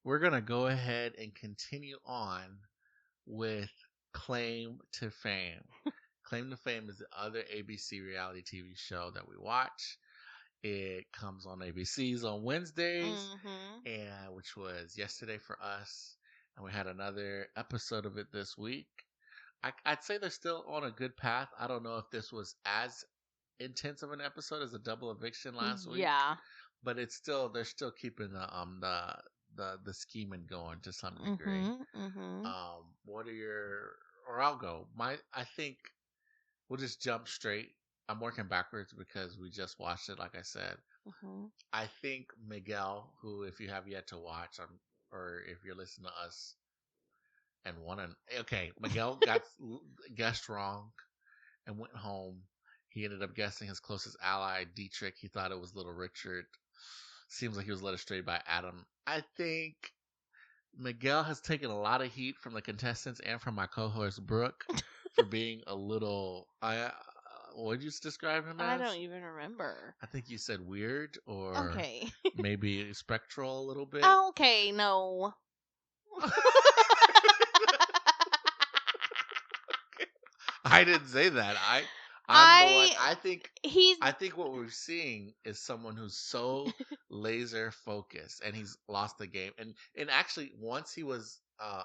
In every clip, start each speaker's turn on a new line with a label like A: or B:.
A: we're going to go ahead and continue on with Claim to Fame. Claim to Fame is the other ABC reality TV show that we watch. It comes on ABC's on Wednesdays,
B: Mm-hmm.
A: and which was yesterday for us. And we had another episode of it this week. I'd say they're still on a good path. I don't know if this was as intense of an episode as a double eviction last week,
B: Yeah.
A: but it's still they're still keeping the scheming going to some degree.
B: Mm-hmm. Mm-hmm.
A: What are your or I'll go. I think we'll just jump straight. I'm working backwards because we just watched it, like I said.
B: Mm-hmm.
A: I think Miguel, who if you have yet to watch, or if you're listening to us and okay, Miguel got guessed wrong and went home. He ended up guessing his closest ally, Dietrich. He thought it was Little Richard. Seems like he was led astray by Adam. I think Miguel has taken a lot of heat from the contestants and from my co-host Brooke for being a little. What did you describe him
B: I
A: as?
B: don't even remember.
A: I think you said weird or
B: Okay.
A: maybe spectral a little bit.
B: Okay, no.
A: I didn't say that. I'm the one.
B: He's
A: I think what we're seeing is someone who's so laser focused, and he's lost the game. And actually, once he was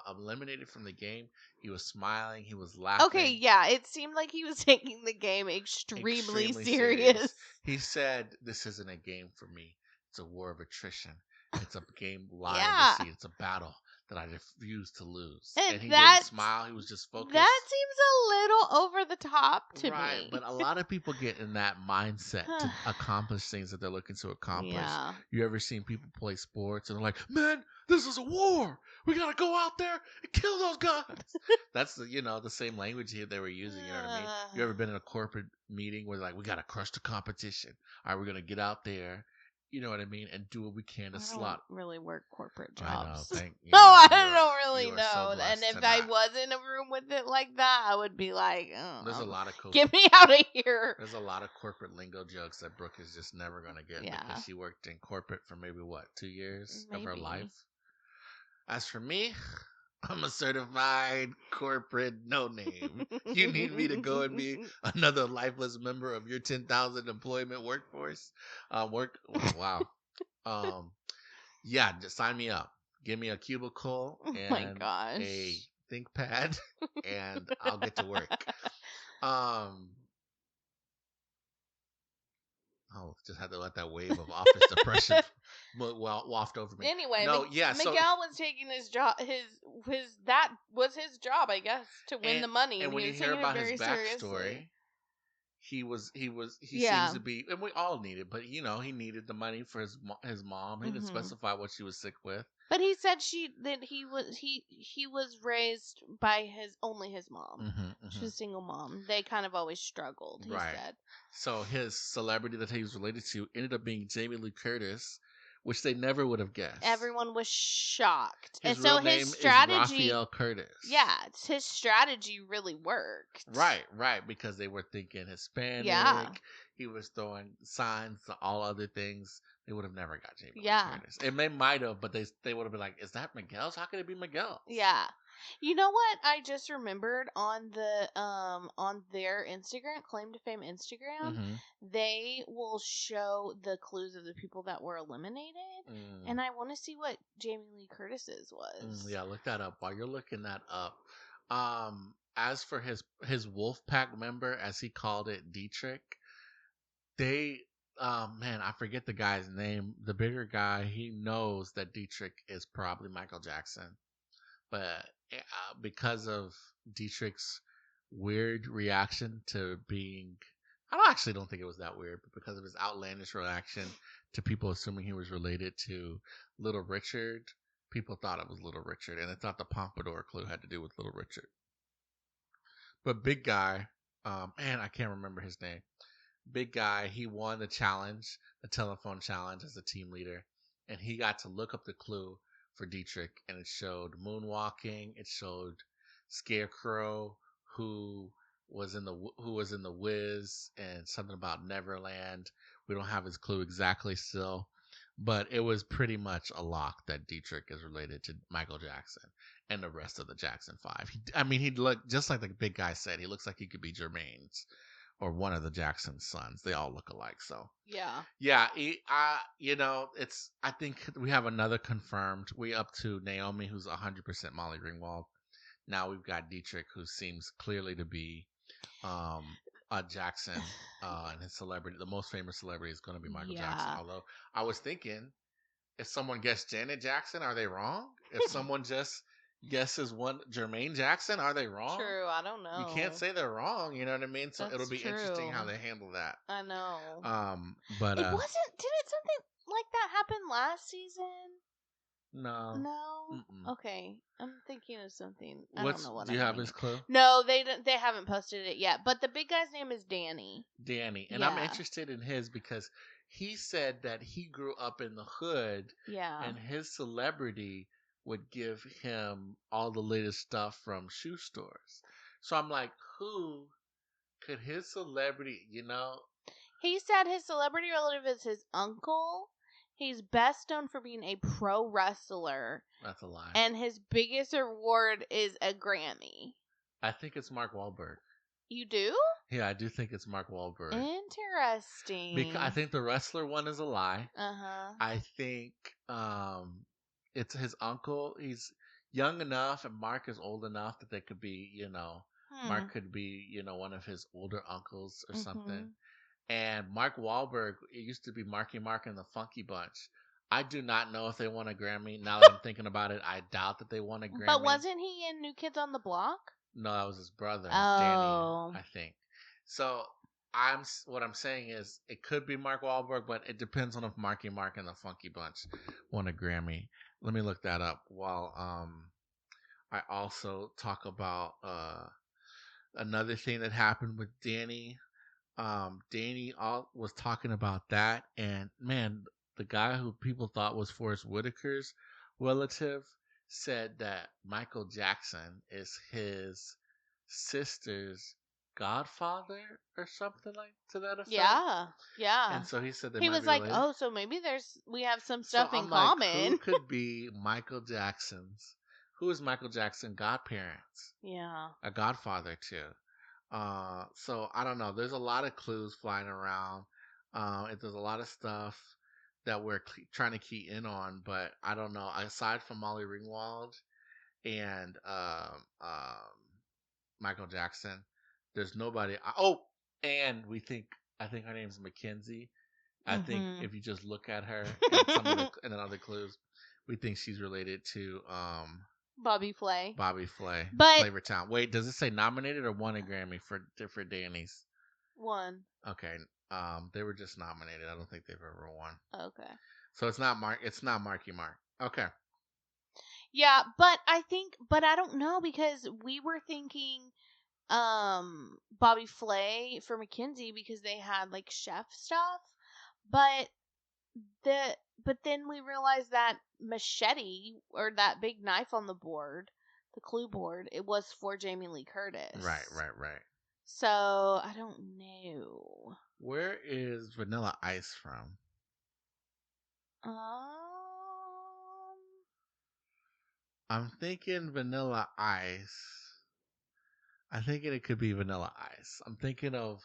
A: eliminated from the game, he was smiling, he was laughing.
B: okay, yeah, it seemed like he was taking the game extremely serious.
A: He said, "This isn't a game for me. It's a war of attrition. It's a game lying
B: Yeah.
A: to see. It's a battle that I refuse to lose."
B: And
A: And he
B: that-
A: didn't smile. He was just focused.
B: That seems a little over the top to
A: Right,
B: me.
A: but a lot of people get in that mindset to accomplish things that they're looking to accomplish.
B: Yeah.
A: You ever seen people play sports and they're like, "Man, this is a war. We gotta go out there and kill those guys." That's the same language here they were using. You know what I mean? You ever been in a corporate meeting where they're like, "We gotta crush the competition. All right, we're gonna get out there." You know what I mean? And do what we can to
B: I
A: slot.
B: don't really work corporate
A: I know.
B: jobs.
A: No,
B: I don't really
A: you are
B: know.
A: so
B: And
A: blessed
B: if
A: to
B: I
A: not.
B: was in a room with it like that, I would be like, oh,
A: There's a lot of
B: get me out of here.
A: There's a lot of corporate lingo jokes that Brooke is just never gonna get because she worked in corporate for maybe 2 years of her life. As for me, I'm a certified corporate no name. You need me to go and be another lifeless member of your 10,000 employment workforce? Wow. Yeah, just sign me up. Give me a cubicle and a ThinkPad, and I'll get to work. Just had to let that wave of office depression waft over me.
B: Anyway,
A: Miguel
B: was taking his job. That was his job, I guess, to win the money.
A: And when you hear about his backstory, he seems to be, and we all need it, but he needed the money for his mom. He didn't specify what she was sick with.
B: But he said he was raised by his mom. She's a single mom. They kind of always struggled. He said.
A: So his celebrity that he was related to ended up being Jamie Lee Curtis, which they never would have guessed.
B: Everyone was shocked.
A: His real name is Raphael Curtis.
B: Yeah, his strategy really worked.
A: Right, because they were thinking Hispanic. Yeah. He was throwing signs to all other things. They would have never got Jamie Lee Curtis. And they might have, but they would have been like, "Is that Miguel's? How could it be Miguel's?"
B: Yeah. You know what I just remembered on their Instagram, Claim to Fame Instagram, they will show the clues of the people that were eliminated, and I want to see what Jamie Lee Curtis's was.
A: Yeah, look that up. While you're looking that up, as for his Wolfpack member, as he called it, Dietrich, I forget the guy's name. The bigger guy, he knows that Dietrich is probably Michael Jackson, but because of Dietrich's weird reaction to being, I actually don't think it was that weird, but because of his outlandish reaction to people assuming he was related to Little Richard, people thought it was Little Richard, and they thought the Pompadour clue had to do with Little Richard. But big guy, I can't remember his name. Big guy, he won the challenge, the telephone challenge as a team leader, and he got to look up the clue for Dietrich, and it showed moonwalking. It showed Scarecrow, who was in the Wiz, and something about Neverland. We don't have his clue exactly still, but it was pretty much a lock that Dietrich is related to Michael Jackson and the rest of the Jackson Five. He looked just like the big guy said. He looks like he could be Jermaine's or one of the Jackson sons. They all look alike. So
B: Yeah.
A: yeah, it's. I think we have another confirmed. We up to Naomi, who's 100% Molly Ringwald. Now we've got Dietrich, who seems clearly to be Jackson, and his celebrity. The most famous celebrity is going to be Michael Jackson. Although I was thinking, if someone guessed Janet Jackson, are they wrong? If someone just guesses one Jermaine Jackson, are they wrong?
B: True, I don't know.
A: You can't say they're wrong. You know what I mean? So
B: That's
A: it'll be
B: true.
A: interesting how they handle that.
B: I know.
A: But
B: it wasn't. Didn't something like that happen last season?
A: No.
B: Mm-mm. Okay, I'm thinking of something. I don't know what.
A: Do you have his clue?
B: No, they haven't posted it yet. But the big guy's name is Danny.
A: Danny, and I'm interested in his because he said that he grew up in the hood.
B: Yeah.
A: And his celebrity would give him all the latest stuff from shoe stores. So I'm like, who could his celebrity?
B: He said his celebrity relative is his uncle. He's best known for being a pro wrestler.
A: That's a lie.
B: And his biggest award is a Grammy.
A: I think it's Mark Wahlberg.
B: You do?
A: Yeah, I do think it's Mark Wahlberg.
B: Interesting.
A: Because I think the wrestler one is a lie.
B: Uh-huh.
A: I think it's his uncle. He's young enough, and Mark is old enough that they could be, Mark could be, one of his older uncles or something. And Mark Wahlberg, it used to be Marky Mark and the Funky Bunch. I do not know if they won a Grammy. Now that I'm thinking about it, I doubt that they won a Grammy.
B: But wasn't he in New Kids on the Block?
A: No, that was his brother,
B: Oh.
A: Danny, I think. So what I'm saying is it could be Mark Wahlberg, but it depends on if Marky Mark and the Funky Bunch won a Grammy. Let me look that up while I also talk about another thing that happened with Danny. Danny was talking about that, and man, the guy who people thought was Forrest Whitaker's relative said that Michael Jackson is his sister's godfather or something like to that effect.
B: Yeah.
A: And so he said that
B: he was like, "Oh, so maybe we have some stuff in common."
A: Who could be Michael Jackson's? Who is Michael Jackson godparents?
B: Yeah,
A: a godfather too. So I don't know. There's a lot of clues flying around. There's a lot of stuff that we're trying to key in on, but I don't know. Aside from Molly Ringwald and Michael Jackson, there's nobody. And I think her name's Mackenzie. I think if you just look at her and then other clues, we think she's related to
B: Bobby Flay.
A: But Flavor Town. Wait, does it say nominated or won a Grammy for Danny's?
B: One.
A: Okay. They were just nominated. I don't think they've ever won.
B: Okay.
A: So it's not Marky Mark. Okay.
B: Yeah, but I don't know because we were thinking Bobby Flay for Mackenzie because they had like chef stuff, but then we realized that machete or that big knife on the board, the clue board, it was for Jamie Lee Curtis.
A: Right.
B: So I don't know.
A: Where is Vanilla Ice from? I'm thinking Vanilla Ice. I'm thinking it could be Vanilla Ice. I'm thinking of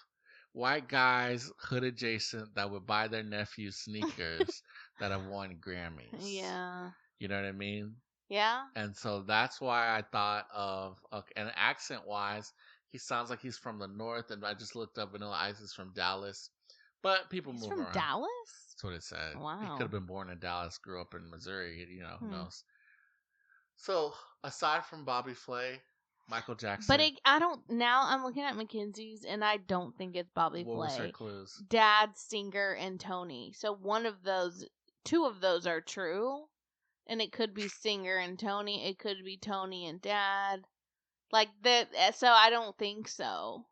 A: white guys, hood adjacent, that would buy their nephews sneakers that have won Grammys.
B: Yeah.
A: You know what I mean?
B: Yeah.
A: And so that's why I thought of, and accent-wise, he sounds like he's from the north, and I just looked up Vanilla Ice is from Dallas. But people move around.
B: From Dallas?
A: That's what it said.
B: Wow.
A: He could have been born in Dallas, grew up in Missouri, who knows. So, aside from Bobby Flay, Michael Jackson.
B: But I'm looking at Mackenzie's, and I don't think it's Bobby Flay.
A: What was her clues?
B: Dad, Singer, and Tony. So two of those are true. And it could be Singer and Tony. It could be Tony and Dad. Like that. So I don't think so.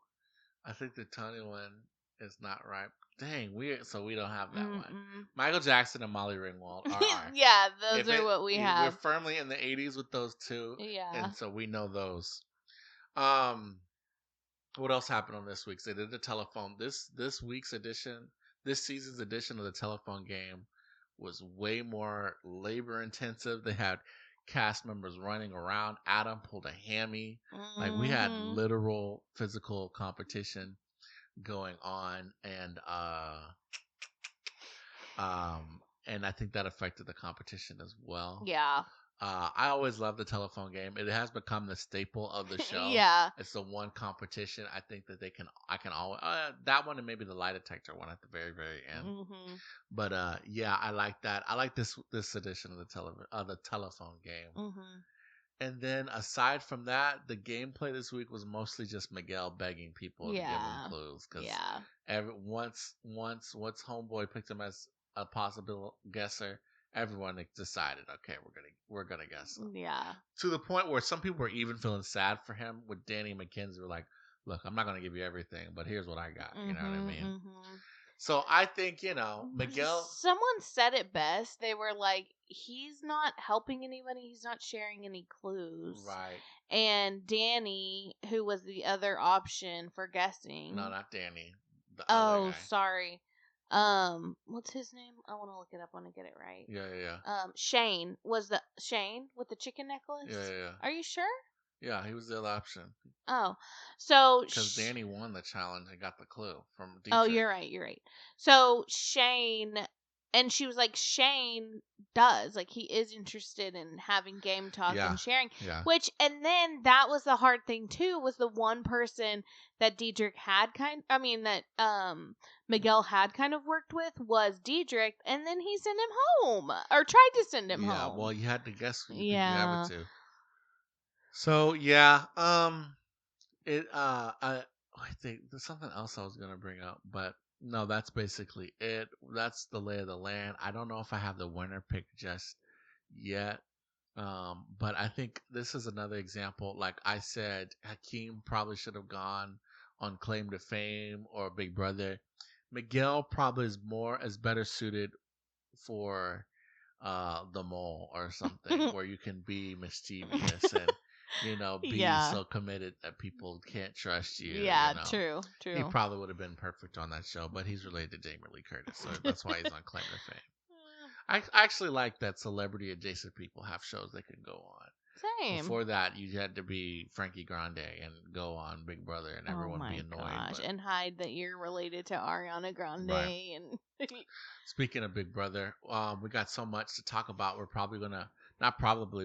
A: I think the Tony one is not right. Dang, we don't have that one. Michael Jackson and Molly Ringwald are.
B: Yeah, those are what we have.
A: We're firmly in the 80s with those two.
B: Yeah.
A: And so we know those. What else happened on this week's? They did the telephone. This season's edition of the telephone game was way more labor intensive. They had cast members running around. Adam pulled a hammy. Like we had literal physical competition going on, and I think that affected the competition as well.
B: Yeah.
A: I always love the telephone game. It has become the staple of the show.
B: Yeah.
A: It's the one competition I think that I can always, that one and maybe the lie detector one at the very, very end.
B: Mm-hmm.
A: But yeah, I like that. I like this edition of the telephone game.
B: Mm-hmm.
A: And then aside from that, the gameplay this week was mostly just Miguel begging people to give him clues. Cause once Homeboy picked him as a possible guesser, everyone decided, okay, we're gonna guess him.
B: Yeah.
A: To the point where some people were even feeling sad for him. With Danny McKenzie, were like, "Look, I'm not gonna give you everything, but here's what I got." You know what I mean? Mm-hmm. So I think Miguel.
B: Someone said it best. They were like, "He's not helping anybody. He's not sharing any clues."
A: Right.
B: And Danny, who was the other option for guessing.
A: No, not Danny. The other guy.
B: Sorry. What's his name? I want to look it up when I get it right.
A: Yeah.
B: Shane was Shane with the chicken necklace.
A: Yeah.
B: Are you sure?
A: Yeah, he was the other option.
B: Oh, so
A: because Danny won the challenge and got the clue from Dietrich.
B: Oh, you're right. So Shane, and she was like, Shane does, like, he is interested in having game talk and sharing.
A: Yeah.
B: And then that was the hard thing too, was the one person that Dietrich had Miguel had kind of worked with was Dietrich, and then he sent him home, or tried to send him home.
A: Yeah, well, you had to guess who you have it to. So yeah, I think there's something else I was gonna bring up, but no, that's basically it. That's the lay of the land. I don't know if I have the winner picked just yet, but I think this is another example. Like I said, Hakeem probably should have gone on Claim to Fame or Big Brother. Miguel probably is better suited for the Mole or something where you can be mischievous and be so committed that people can't trust you.
B: Yeah, true.
A: He probably would have been perfect on that show, but he's related to Jamie Lee Curtis, so that's why he's on Claim to Fame. I actually like that celebrity adjacent people have shows they can go on.
B: Same.
A: Before that, you had to be Frankie Grande and go on Big Brother, and everyone be annoyed.
B: And hide that you're related to Ariana Grande. Right. And
A: speaking of Big Brother, we got so much to talk about. We're probably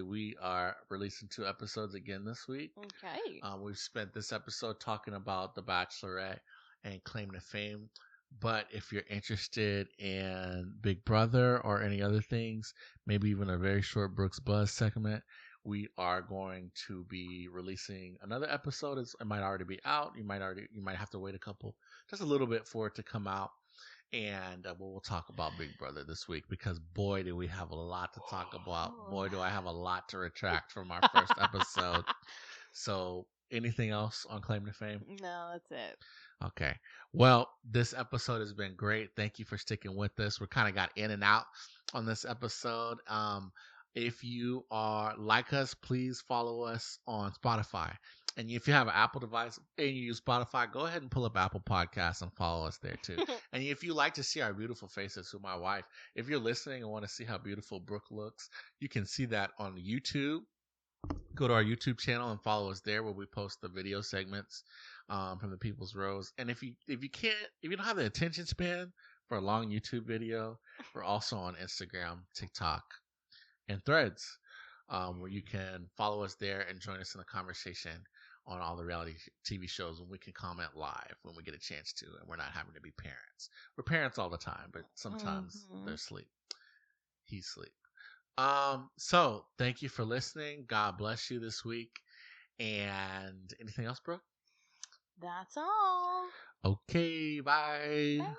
A: we are releasing 2 episodes again this week.
B: Okay.
A: We've spent this episode talking about The Bachelorette and Claim to Fame. But if you're interested in Big Brother or any other things, maybe even a very short Brooks Buzz segment, we are going to be releasing another episode. It might already be out. You might have to wait just a little bit for it to come out. And we'll talk about Big Brother this week because boy, do we have a lot to talk about. Boy, do I have a lot to retract from our first episode. So anything else on Claim to Fame?
B: No, that's it.
A: Okay. Well, this episode has been great. Thank you for sticking with us. We kind of got in and out on this episode. If you are like us, please follow us on Spotify. And if you have an Apple device and you use Spotify, go ahead and pull up Apple Podcasts and follow us there too. And if you like to see our beautiful faces with my wife, if you're listening and want to see how beautiful Brooke looks, you can see that on YouTube. Go to our YouTube channel and follow us there where we post the video segments from the People's Rose. And if you don't have the attention span for a long YouTube video, we're also on Instagram, TikTok, and Threads, where you can follow us there and join us in the conversation on all the reality TV shows, and we can comment live when we get a chance to, and we're not having to be parents. We're parents all the time, but sometimes they're asleep. He's asleep. So thank you for listening. God bless you this week. And anything else, Brooke?
B: That's all.
A: Okay, bye.
B: Bye.